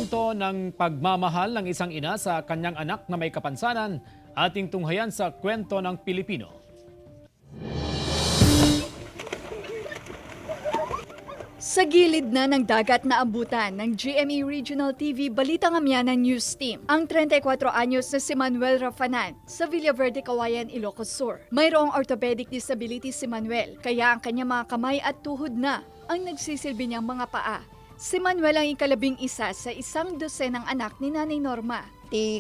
kwento ng pagmamahal ng isang ina sa kanyang anak na may kapansanan, ating tunghayan sa Kwento ng Pilipino. Sa gilid na ng dagat na abutan ng GMA Regional TV Balitang Amianan News Team, ang 34 anyos na si Manuel Rafanan sa Villaverde, Kawayan, Ilocos Sur. Mayroong orthopedic disability si Manuel, kaya ang kanyang mga kamay at tuhod na ang nagsisilbi niyang mga paa. Si Manuel ang ikalabing isa sa isang dosenang anak ni Nanay Norma. Ti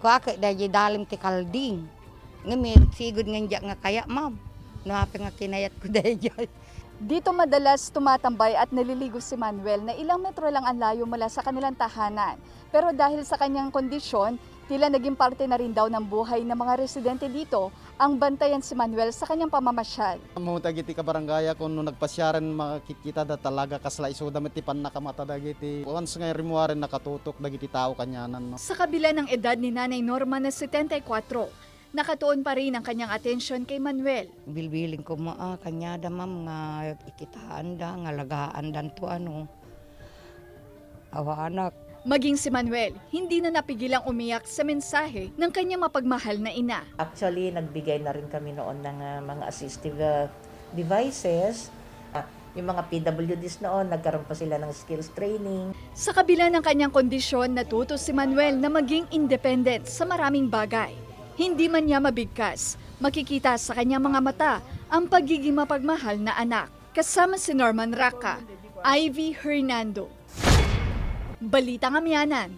kuha dahi dalim ti kalding. Ngamit sigud nga kaya ma'am. Napi nga kinayat ko dahi. Dito madalas tumatambay at naliligo si Manuel na ilang metro lang ang layo mula sa kanilang tahanan. Pero dahil sa kanyang kondisyon, tila naging parte na rin daw ng buhay ng mga residente dito ang bantayan si Manuel sa kanyang pamamasyal. Mamunta giti ka barangaya kung nagpasyaran makikita da talaga kasla isuda metipan nakamata dagiti. Once nga rimuaren nakatutok dagiti tao kanyanan. No? Sa kabila ng edad ni Nanay Norma na 74, nakatuon pa rin ang kanyang atensyon kay Manuel. Bilbiling ko kanya da ma'am nga ikitaan da nga lagaan dan to ano. Awa anak. Maging si Manuel, hindi na napigilang umiyak sa mensahe ng kanyang mapagmahal na ina. Actually, nagbigay na rin kami noon ng mga assistive devices. Yung mga PWDs noon, nagkaroon pa sila ng skills training. Sa kabila ng kanyang kondisyon, natuto si Manuel na maging independent sa maraming bagay. Hindi man niya mabigkas, makikita sa kanyang mga mata ang pagiging mapagmahal na anak. Kasama si Norman Raka, Ivy Hernando. Balitang Amianan.